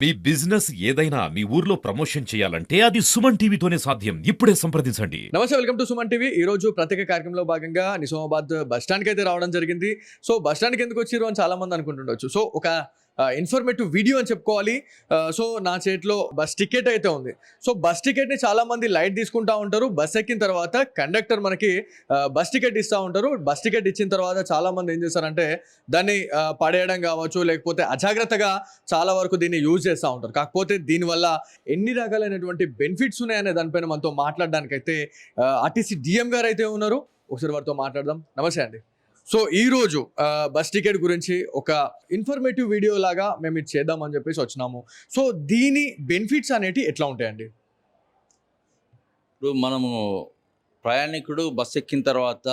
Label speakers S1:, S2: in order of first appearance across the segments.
S1: మీ business ఏదైనా మీ ఊర్లో promotion చేయాలంటే అది సుమన్ టీవీతోనే సాధ్యం. ఇప్పుడే సంప్రదించండి.
S2: నమస్తే, వెల్కమ్ టు సుమన్ టీవీ. ఈ రోజు ప్రత్యేక కార్యక్రమంలో భాగంగా నిజామాబాద్ బస్ స్టాండ్కి అయితే రావడం జరిగింది. సో బస్ స్టాండ్కి ఎందుకు వచ్చారు అని చాలా మంది అనుకుంటుండొచ్చు. సో ఒక ఇన్ఫర్మేటివ్ వీడియో అని చెప్పుకోవాలి. సో నా చేతిలో బస్ టికెట్ అయితే ఉంది. సో బస్ టికెట్ని చాలా మంది లైట్ తీసుకుంటా ఉంటారు. బస్ ఎక్కిన తర్వాత కండక్టర్ మనకి బస్ టికెట్ ఇస్తూ ఉంటారు. బస్ టికెట్ ఇచ్చిన తర్వాత చాలా మంది ఏం చేస్తారంటే దాన్ని పడేయడం కావచ్చు, లేకపోతే అజాగ్రత్తగా చాలా వరకు దీన్ని యూజ్ చేస్తూ ఉంటారు. కాకపోతే దీనివల్ల ఎన్ని రకాలైనటువంటి బెనిఫిట్స్ ఉన్నాయనే దానిపైన మనతో మాట్లాడడానికైతే ఆర్టీసీ డిఎం గారు అయితే ఉన్నారు. ఒకసారి వారితో మాట్లాడదాం. నమస్తే అండి. సో ఈరోజు బస్ టికెట్ గురించి ఒక ఇన్ఫర్మేటివ్ వీడియో లాగా మేము ఇది చేద్దామని చెప్పేసి వచ్చినాము. సో దీని బెనిఫిట్స్ అనేవి ఎట్లా ఉంటాయండి?
S3: ఇప్పుడు మనము ప్రయాణికుడు బస్ ఎక్కిన తర్వాత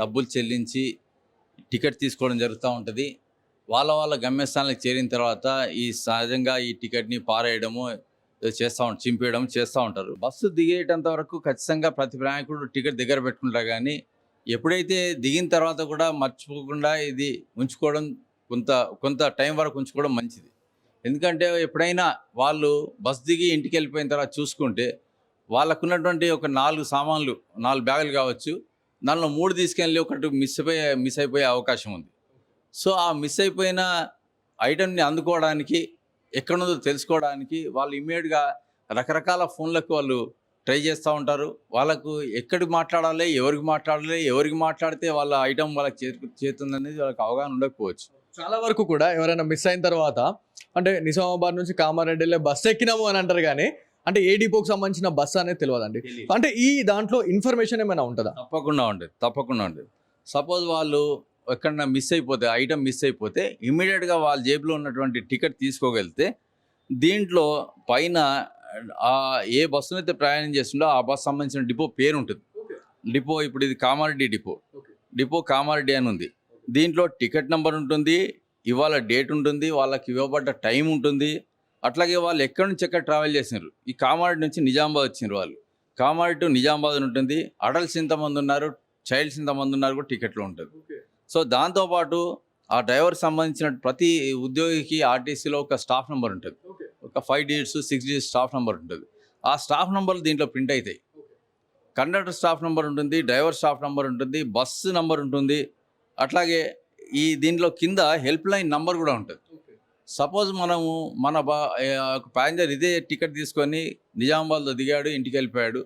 S3: డబ్బులు చెల్లించి టికెట్ తీసుకోవడం జరుగుతూ ఉంటుంది. వాళ్ళ గమ్యస్థానాలకు చేరిన తర్వాత ఈ సహజంగా ఈ టికెట్ని పారేయడము చింపేయడం చేస్తూ ఉంటారు. బస్సు దిగేటంత వరకు ఖచ్చితంగా ప్రతి ప్రయాణికుడు టికెట్ దగ్గర పెట్టుకుంటారు. కానీ ఎప్పుడైతే దిగిన తర్వాత కూడా మర్చిపోకుండా ఇది ఉంచుకోవడం కొంత టైం వరకు ఉంచుకోవడం మంచిది. ఎందుకంటే ఎప్పుడైనా వాళ్ళు బస్ దిగి ఇంటికి వెళ్ళిపోయిన తర్వాత చూసుకుంటే వాళ్ళకున్నటువంటి ఒక 4 బ్యాగులు కావచ్చు, దానిలో 3 తీసుకెళ్ళి ఒకటి మిస్ అయిపోయే అవకాశం ఉంది. సో ఆ మిస్ అయిపోయిన ఐటెంని అందుకోవడానికి ఎక్కడుందో తెలుసుకోవడానికి వాళ్ళు ఇమ్మీడియట్గా రకరకాల ఫోన్లకు వాళ్ళు ట్రై చేస్తూ ఉంటారు. వాళ్ళకు ఎక్కడికి మాట్లాడాలి, ఎవరికి మాట్లాడితే వాళ్ళ ఐటెం వాళ్ళకి చేరుతుందనేది వాళ్ళకి అవగాహన ఉండకపోవచ్చు.
S2: చాలా వరకు కూడా ఎవరైనా మిస్ అయిన తర్వాత అంటే నిజామాబాద్ నుంచి కామారెడ్డి వెళ్ళే బస్సు ఎక్కినాము అని అంటారు, కానీ అంటే ఏ డిపోకి సంబంధించిన బస్సు అనేది తెలియదండి. అంటే ఈ దాంట్లో ఇన్ఫర్మేషన్ ఏమైనా ఉంటుందా?
S3: తప్పకుండా ఉండేది. సపోజ్ వాళ్ళు ఎక్కడన్నా ఐటెం మిస్ అయిపోతే ఇమ్మీడియట్గా వాళ్ళ జేబులో ఉన్నటువంటి టికెట్ తీసుకోగలిగితే దీంట్లో పైన ఏ బస్సును అయితే ప్రయాణం చేస్తుందో ఆ బస్సు సంబంధించిన డిపో పేరు ఉంటుంది. డిపో ఇప్పుడు ఇది కామారెడ్డి డిపో కామారెడ్డి అని ఉంది. దీంట్లో టికెట్ నెంబర్ ఉంటుంది, ఇవాళ డేట్ ఉంటుంది, వాళ్ళకి ఇవ్వబడ్డ టైం ఉంటుంది. అట్లాగే వాళ్ళు ఎక్కడి నుంచి ఎక్కడ ట్రావెల్ చేసినారు. ఈ కామారెడ్డి నుంచి నిజామాబాద్ వచ్చినారు. వాళ్ళు కామారెడ్డి టు నిజామాబాద్ ఉంటుంది. అడల్ట్స్ ఇంతమంది ఉన్నారు, చైల్డ్స్ ఇంతమంది ఉన్నారు కూడా టికెట్లో ఉంటుంది. సో దాంతోపాటు ఆ డ్రైవర్ సంబంధించిన ప్రతి ఉద్యోగికి ఆర్టీసీలో ఒక స్టాఫ్ నెంబర్ ఉంటుంది. ఒక 5 digits 6 digits స్టాఫ్ నెంబర్ ఉంటుంది. ఆ స్టాఫ్ నెంబర్లు దీంట్లో ప్రింట్ అవుతాయి. కండక్టర్ స్టాఫ్ నెంబర్ ఉంటుంది, డ్రైవర్ స్టాఫ్ నెంబర్ ఉంటుంది, బస్సు నెంబర్ ఉంటుంది. అట్లాగే దీంట్లో కింద హెల్ప్ లైన్ నెంబర్ కూడా ఉంటుంది. సపోజ్ మనము ఒక ప్యాసింజర్ ఇదే టికెట్ తీసుకొని నిజామాబాద్లో దిగాడు, ఇంటికి వెళ్ళిపోయాడు.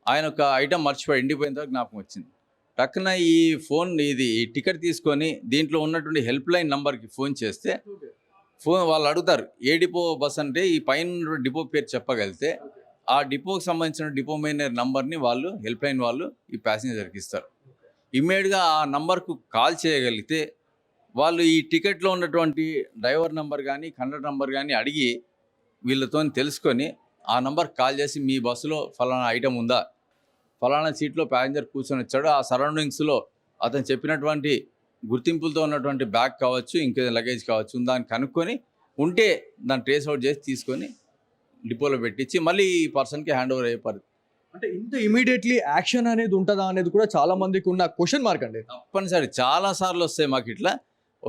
S3: ఆయన ఒక ఐటెం మర్చిపోయాడు, ఇంటికి పోయిన తర్వాత జ్ఞాపకం వచ్చింది. టక్కున ఈ టికెట్ తీసుకొని దీంట్లో ఉన్నటువంటి హెల్ప్ లైన్ నెంబర్కి ఫోన్ చేస్తే వాళ్ళు అడుగుతారు ఏ డిపో బస్ అంటే ఈ పైన డిపో పేరు చెప్పగలిగితే ఆ డిపోకి సంబంధించిన డిపో మేనేజర్ నంబర్ని వాళ్ళు హెల్ప్ లైన్ వాళ్ళు ఈ ప్యాసింజర్కి ఇస్తారు. ఇమ్మీడియట్గా ఆ నంబర్కు కాల్ చేయగలిగితే వాళ్ళు ఈ టికెట్లో ఉన్నటువంటి డ్రైవర్ నెంబర్ కానీ కండక్టర్ నెంబర్ కానీ అడిగి వీళ్ళతో తెలుసుకొని ఆ నెంబర్కి కాల్ చేసి మీ బస్సులో ఫలానా ఐటెం ఉందా, ఫలానా సీట్లో ప్యాసింజర్ కూర్చొని వచ్చాడు, ఆ సరౌండింగ్స్లో అతను చెప్పినటువంటి గుర్తింపులతో ఉన్నటువంటి బ్యాగ్ కావచ్చు, ఇంకేదైనా లగేజ్ కావచ్చు దాన్ని కనుక్కొని ఉంటే దాన్ని ట్రేస్ అవుట్ చేసి తీసుకొని డిపోలో పెట్టించి మళ్ళీ ఈ పర్సన్కి హ్యాండ్ ఓవర్ అయిపోతుంది.
S2: అంటే ఇంత ఇమీడియట్లీ యాక్షన్ అనేది ఉంటుందా అనేది కూడా చాలా మందికి ఉన్న క్వశ్చన్ మార్క్ అండి.
S3: తప్పనిసరి చాలాసార్లు వస్తాయి మాకు ఇట్లా.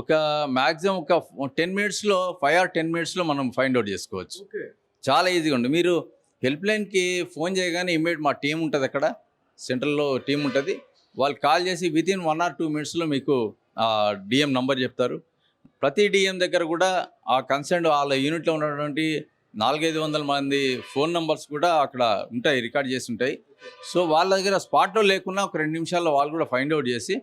S3: ఒక మ్యాక్సిమం ఒక 10 minutesలో 5 or 10 minutesలో మనం ఫైండ్ అవుట్ చేసుకోవచ్చు. చాలా ఈజీగా ఉంది. మీరు హెల్ప్ లైన్కి ఫోన్ చేయగానే ఇమ్మీడియట్ మా టీం ఉంటుంది, అక్కడ సెంట్రల్లో టీం ఉంటుంది. వాళ్ళు కాల్ చేసి వితిన్ 1 or 2 minutesలో మీకు డిఎం నంబర్ చెప్తారు. ప్రతి డిఎం దగ్గర కూడా ఆ కన్సర్న్ వాళ్ళ యూనిట్లో ఉన్నటువంటి 400-500 మంది ఫోన్ నెంబర్స్ కూడా అక్కడ ఉంటాయి, రికార్డ్ చేసి ఉంటాయి. సో వాళ్ళ దగ్గర స్పాట్లో లేకున్నా ఒక 2 నిమిషాల్లో వాళ్ళు కూడా ఫైండ్ అవుట్ చేసి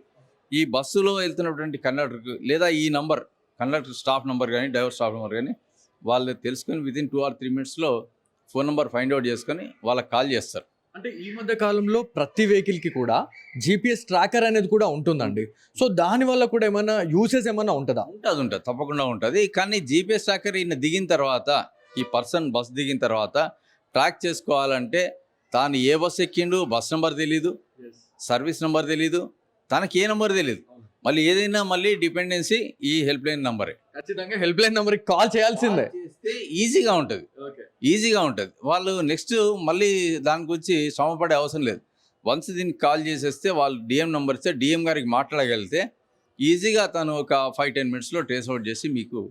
S3: ఈ బస్సులో వెళ్తున్నటువంటి కండక్టర్కి లేదా ఈ నంబర్ కండక్టర్ స్టాఫ్ నెంబర్ కానీ డ్రైవర్ స్టాఫ్ నెంబర్ కానీ వాళ్ళు తెలుసుకొని వితిన్ 2 or 3 minutesలో ఫోన్ నెంబర్ ఫైండ్ అవుట్ చేసుకొని వాళ్ళకి కాల్ చేస్తారు.
S2: అంటే ఈ మధ్య కాలంలో ప్రతి వెహికల్కి కూడా GPS ట్రాకర్ అనేది కూడా ఉంటుందండి. సో దానివల్ల కూడా ఏమైనా యూసేజ్ ఏమైనా ఉంటుందా?
S3: ఉంటుంది, తప్పకుండా ఉంటుంది. కానీ GPS ట్రాకర్ ఈయన దిగిన తర్వాత ఈ పర్సన్ బస్ దిగిన తర్వాత ట్రాక్ చేసుకోవాలంటే తాను ఏ బస్ ఎక్కిండు, బస్ నెంబర్ తెలీదు, సర్వీస్ నెంబర్ తెలీదు, తనకి ఏ నెంబర్ తెలీదు. మళ్ళీ ఏదైనా మళ్ళీ డిపెండెన్సీ ఈ హెల్ప్ లైన్ నెంబరే.
S2: ఖచ్చితంగా హెల్ప్ లైన్ నెంబర్కి కాల్ చేయాల్సిందే.
S3: ఈజీగా ఉంటుంది. వాళ్ళు నెక్స్ట్ మళ్ళీ దాని గురించి శ్రమపడే అవసరం లేదు. వన్స్ దీనికి కాల్ చేసేస్తే వాళ్ళు డిఎం నెంబర్ ఇస్తే డిఎం గారికి మాట్లాడగలిగితే ఈజీగా తను ఒక 5-10 minutesలో ట్రేస్ అవుట్ చేసి మీకు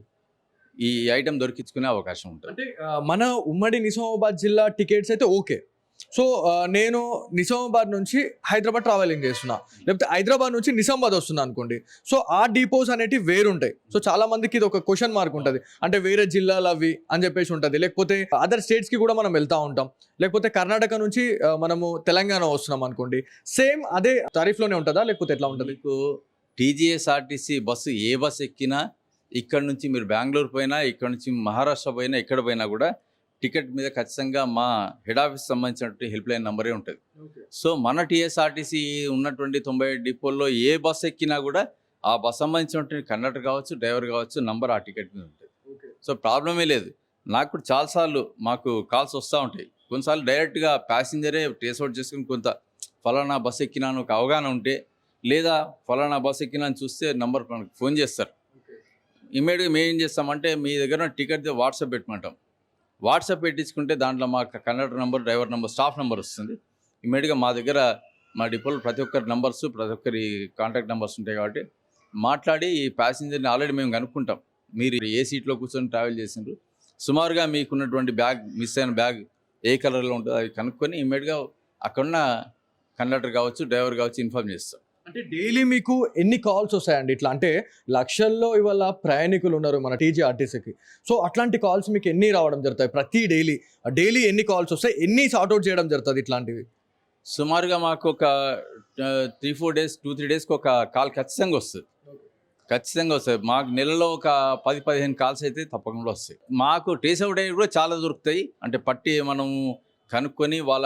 S3: ఈ ఐటెం దొరికించుకునే అవకాశం ఉంటుంది.
S2: అంటే మన ఉమ్మడి నిజామాబాద్ జిల్లా టికెట్స్ అయితే ఓకే. సో నేను నిజామాబాద్ నుంచి హైదరాబాద్ ట్రావెలింగ్ చేస్తున్నా, లేకపోతే హైదరాబాద్ నుంచి నిజామాబాద్ వస్తున్నా అనుకోండి. సో ఆ డిపోస్ అనేటివి వేరుంటాయి. సో చాలా మందికి ఇది ఒక క్వశ్చన్ మార్క్ ఉంటుంది, అంటే వేరే జిల్లాలు అవి అని చెప్పేసి ఉంటుంది. లేకపోతే అదర్ స్టేట్స్కి కూడా మనం వెళ్తూ ఉంటాం, లేకపోతే కర్ణాటక నుంచి మనము తెలంగాణ వస్తున్నాం అనుకోండి, సేమ్ అదే తారీఫ్లోనే ఉంటుందా లేకపోతే ఎట్లా ఉంటుంది?
S3: మీకు టీజీఎస్ఆర్టీసీ బస్సు ఏ బస్సు ఎక్కినా, ఇక్కడ నుంచి మీరు బెంగళూరు పోయినా, ఇక్కడ నుంచి మహారాష్ట్ర పోయినా, ఎక్కడ పోయినా కూడా టికెట్ మీద ఖచ్చితంగా మా హెడ్ ఆఫీస్ సంబంధించినటువంటి హెల్ప్ లైన్ నెంబరే ఉంటుంది. సో మన టీఎస్ఆర్టీసీ ఉన్నటువంటి 90 డిపోల్లో ఏ బస్సు ఎక్కినా కూడా ఆ బస్ సంబంధించినటువంటి కండక్టర్ కావచ్చు, డ్రైవర్ కావచ్చు, నంబర్ ఆ టికెట్ మీద ఉంటుంది. సో ప్రాబ్లమే లేదు. నాకు కూడా చాలాసార్లు మాకు కాల్స్ వస్తూ ఉంటాయి. కొన్నిసార్లు డైరెక్ట్గా ప్యాసింజరే ట్రేస్ అవుట్ చేసుకుని కొంత ఫలానా బస్సు ఎక్కినాను ఒక అవగాహన ఉంటే, లేదా ఫలానా బస్సు ఎక్కినాను చూస్తే నంబర్ మనకు ఫోన్ చేస్తారు. ఇమ్మీడియట్గా మేము ఏం చేస్తామంటే, మీ దగ్గర టికెట్ వాట్సాప్ పెట్టమంటాం. వాట్సాప్ పెట్టించుకుంటే దాంట్లో మా conductor number, driver number, staff number వస్తుంది. ఇమ్మీడియట్గా మా దగ్గర మా డిపోలో ప్రతి ఒక్కరి నెంబర్స్, ప్రతి ఒక్కరి కాంటాక్ట్ నెంబర్స్ ఉంటాయి కాబట్టి మాట్లాడి ఈ ప్యాసింజర్ని ఆల్రెడీ మేము కనుక్కుంటాం. మీరు ఏ సీట్లో కూర్చొని ట్రావెల్ చేసిండ్రు, సుమారుగా మీకున్నటువంటి బ్యాగ్, మిస్ అయిన బ్యాగ్ ఏ కలర్లో ఉంటుందో అది కనుక్కొని ఇమ్మీడియట్గా అక్కడున్న కండక్టర్ కావచ్చు, డ్రైవర్ కావచ్చు ఇన్ఫార్మ్ చేస్తాం.
S2: అంటే డైలీ మీకు ఎన్ని కాల్స్ వస్తాయండి ఇట్లా? అంటే లక్షల్లో ఇవాళ ప్రయాణికులు ఉన్నారు మన టీజీఆర్టీసీకి. సో అట్లాంటి కాల్స్ మీకు ఎన్ని రావడం జరుగుతాయి? ప్రతి డైలీ ఎన్ని కాల్స్ వస్తాయి, ఎన్ని సార్ట్అవుట్ చేయడం జరుగుతుంది ఇట్లాంటివి?
S3: సుమారుగా మాకు ఒక 2-3 డేస్కి ఒక కాల్ ఖచ్చితంగా వస్తుంది. మాకు నెలలో ఒక 10-15 కాల్స్ అయితే తప్పకుండా వస్తాయి. మాకు ట్రేస్ అవుట్ అయ్యి కూడా చాలా దొరుకుతాయి. అంటే పట్టి మనం కనుక్కొని వాళ్ళ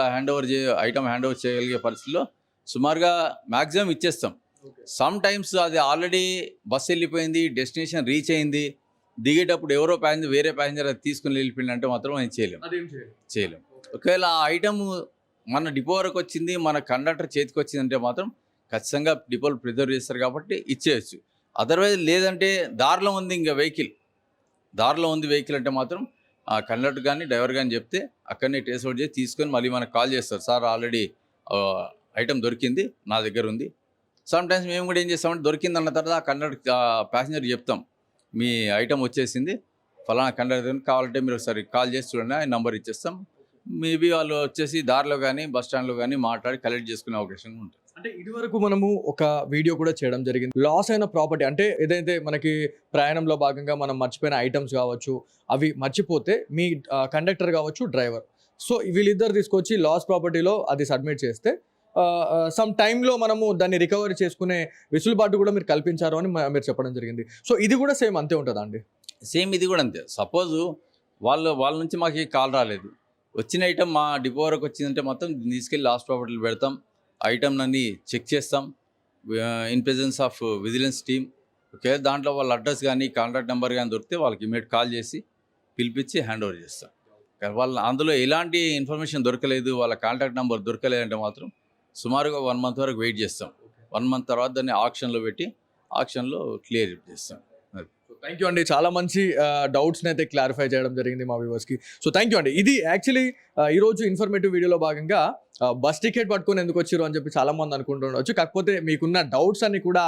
S3: ఐటమ్ హ్యాండ్ ఓవర్ చేయగలిగే పరిస్థితిలో సుమారుగా మ్యాక్సిమం ఇచ్చేస్తాం. సమ్ టైమ్స్ అది ఆల్రెడీ బస్సు వెళ్ళిపోయింది, డెస్టినేషన్ రీచ్ అయింది, దిగేటప్పుడు ఎవరో వేరే ప్యాసింజర్ అది తీసుకుని వెళ్ళిపోయిందంటే మాత్రం అది చేయలేం. ఒకవేళ ఆ ఐటమ్ మన డిపో వరకు వచ్చింది, మన కండక్టర్ చేతికి వచ్చిందంటే మాత్రం ఖచ్చితంగా డిపోలు ప్రిజర్వ్ చేస్తారు కాబట్టి ఇచ్చేయచ్చు. అదర్వైజ్ లేదంటే దారిలో ఉంది వెహికల్ అంటే మాత్రం ఆ కండక్టర్ కానీ డ్రైవర్ కానీ చెప్తే అక్కడనే ట్రేస్ అవుట్ చేసి తీసుకొని మళ్ళీ మనకు కాల్ చేస్తారు. సార్ ఆల్రెడీ ఐటమ్ దొరికింది, నా దగ్గర ఉంది. సమ్ టైమ్స్ మేము కూడా ఏం చేస్తామంటే, దొరికింది అన్న తర్వాత ఆ కండక్టర్ ప్యాసింజర్ చెప్తాం, మీ ఐటమ్ వచ్చేసింది, ఫలానా కండక్టర్ కావాలంటే మీరు ఒకసారి కాల్ చేసి చూడండి, ఆయన నెంబర్ ఇచ్చేస్తాం. మేబీ వాళ్ళు వచ్చేసి దారిలో కానీ బస్ స్టాండ్లో కానీ మాట్లాడి కలెక్ట్ చేసుకునే అవకాశం ఉంటుంది.
S2: అంటే ఇదివరకు మనము ఒక వీడియో కూడా చేయడం జరిగింది, లాస్ అయిన ప్రాపర్టీ, అంటే ఏదైతే మనకి ప్రయాణంలో భాగంగా మనం మర్చిపోయిన ఐటమ్స్ కావచ్చు, అవి మర్చిపోతే మీ కండక్టర్ కావచ్చు, డ్రైవర్, సో వీళ్ళిద్దరు తీసుకొచ్చి లాస్ ప్రాపర్టీలో అది సబ్మిట్ చేస్తే సమ్ టైంలో మనము దాన్ని రికవరీ చేసుకునే వెసులుబాటు కూడా మీరు కల్పించారు అని మీరు చెప్పడం జరిగింది. సో ఇది కూడా సేమ్ అంతే ఉంటుందా అండి?
S3: సేమ్ ఇది కూడా అంతే. సపోజు వాళ్ళ నుంచి మాకు కాల్ రాలేదు, వచ్చిన ఐటమ్ మా డిపో వరకు వచ్చిందంటే మొత్తం తీసుకెళ్ళి లాస్ట్ ప్రాపర్టీలు పెడతాం, ఐటమ్ అన్ని చెక్ చేస్తాం in presence of vigilance team. Okay, దాంట్లో వాళ్ళ అడ్రస్ కానీ కాంటాక్ట్ నెంబర్ కానీ దొరికితే వాళ్ళకి ఇమీడియట్ కాల్ చేసి పిలిపించి హ్యాండ్ ఓవర్ చేస్తాం. వాళ్ళ అందులో ఎలాంటి ఇన్ఫర్మేషన్ దొరకలేదు, వాళ్ళ కాంటాక్ట్ నెంబర్ దొరకలేదంటే మాత్రం సుమారుగా 1 month వరకు వెయిట్ చేస్తాం. 1 month తర్వాత దాన్ని ఆక్షన్లో పెట్టి ఆక్షన్లో క్లియర్ చేస్తాం.
S2: థ్యాంక్ యూ అండి, చాలా మంచి డౌట్స్ని అయితే క్లారిఫై చేయడం జరిగింది మా వ్యూవర్స్కి. సో థ్యాంక్ యూ అండి. ఇది యాక్చువల్లీ ఈరోజు ఇన్ఫర్మేటివ్ వీడియోలో భాగంగా బస్ టికెట్ పట్టుకొని ఎందుకు వచ్చారు అని చెప్పి చాలామంది అనుకుంటుండవచ్చు. కాకపోతే మీకున్న డౌట్స్ అన్ని కూడా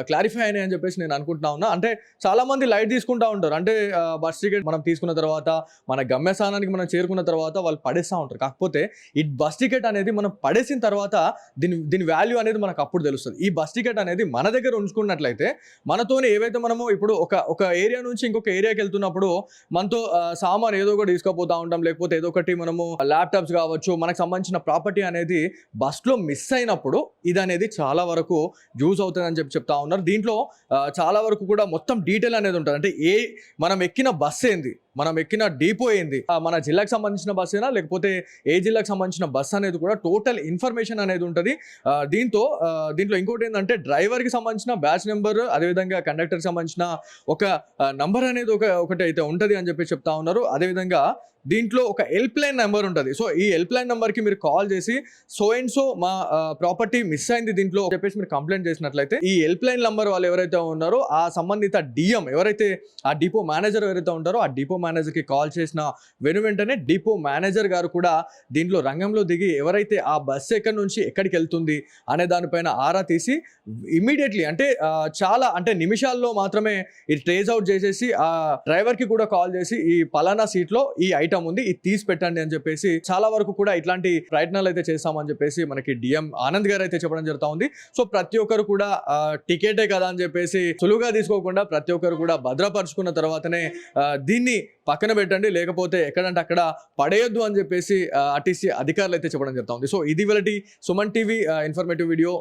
S2: క్లారిఫై అయినాయి అని చెప్పేసి నేను అనుకుంటున్నా ఉన్నా. అంటే చాలామంది లైట్ తీసుకుంటూ ఉంటారు, అంటే బస్ టికెట్ మనం తీసుకున్న తర్వాత మన గమ్యస్థానానికి మనం చేరుకున్న తర్వాత వాళ్ళు పడేస్తూ ఉంటారు. కాకపోతే ఈ బస్ టికెట్ అనేది మనం పడేసిన తర్వాత దీని వాల్యూ అనేది మనకు అప్పుడు తెలుస్తుంది. ఈ బస్ టికెట్ అనేది మన దగ్గర ఉంచుకున్నట్లయితే మనతోనే ఏవైతే మనము ఇప్పుడు ఒక ఏరియా నుంచి ఇంకొక ఏరియాకి వెళ్తున్నప్పుడు మనతో సామాన్ ఏదో ఒకటి తీసుకుపోతూ ఉంటాం, లేకపోతే ఏదో ఒకటి మనము ల్యాప్టాప్స్ కావచ్చు, మనకు సంబంధించిన ప్రాపర్టీ అనేది బస్లో మిస్ అయినప్పుడు ఇది అనేది చాలా వరకు యూజ్ అవుతుందని చెప్తా ఉన్నారు. దీంట్లో చాలా వరకు కూడా మొత్తం డీటెయిల్ అనేది ఉంటుంది. అంటే మనం ఎక్కిన బస్ ఏంది, మనం ఎక్కిన డిపో ఏంది, మన జిల్లాకు సంబంధించిన బస్ అయినా లేకపోతే ఏ జిల్లాకు సంబంధించిన బస్ అనేది కూడా టోటల్ ఇన్ఫర్మేషన్ అనేది ఉంటుంది. దీంట్లో ఇంకోటి ఏంటంటే డ్రైవర్కి సంబంధించిన బ్యాచ్ నెంబర్, అదేవిధంగా కండక్టర్కి సంబంధించిన ఒక నంబర్ అనేది ఒకటి అయితే ఉంటుంది అని చెప్పి చెప్తా ఉన్నారు. అదేవిధంగా దీంట్లో ఒక హెల్ప్ లైన్ నెంబర్ ఉంటుంది. సో ఈ హెల్ప్ లైన్ నెంబర్కి మీరు కాల్ చేసి సో అండ్ సో మా ప్రాపర్టీ మిస్ అయింది దీంట్లో చెప్పేసి మీరు కంప్లైంట్ చేసినట్లయితే ఈ హెల్ప్ లైన్ నెంబర్ వాళ్ళు ఎవరైతే ఉన్నారో ఆ సంబంధిత డిఎం ఎవరైతే ఆ డిపో మేనేజర్ ఎవరైతే ఉంటారో ఆ డిపో మేనేజర్కి కాల్ చేసిన వెంటనే డిపో మేనేజర్ గారు కూడా దీంట్లో రంగంలో దిగి ఎవరైతే ఆ బస్సు ఎక్కడి నుంచి ఎక్కడికి వెళ్తుంది అనే దానిపైన ఆరా తీసి ఇమీడియట్లీ అంటే చాలా అంటే నిమిషాల్లో మాత్రమే ఇది ట్రేస్ అవుట్ చేసేసి ఆ డ్రైవర్కి కూడా కాల్ చేసి ఈ పలానా సీట్లో ఈ ఐటమ్ ఉంది ఇది తీసి పెట్టండి అని చెప్పేసి చాలా వరకు కూడా ఇట్లాంటి ప్రయత్నాలు అయితే చేస్తామని చెప్పేసి మనకి డిఎం ఆనంద్ గారు అయితే చెప్పడం జరుగుతా ఉంది. సో ప్రతి ఒక్కరు కూడా టికెటే కదా అని చెప్పేసి సులువుగా తీసుకోకుండా ప్రతి ఒక్కరు కూడా భద్రపరుచుకున్న తర్వాతనే దీన్ని పక్కన పెట్టండి, లేకపోతే ఎక్కడంటే అక్కడ పడేయొద్దు అని చెప్పేసి ఆర్టీసీ అధికారులు అయితే చెప్పడం జరుగుతా ఉంది. సో ఇది వెలటి సుమన్ టీవీ ఇన్ఫర్మేటివ్ వీడియో.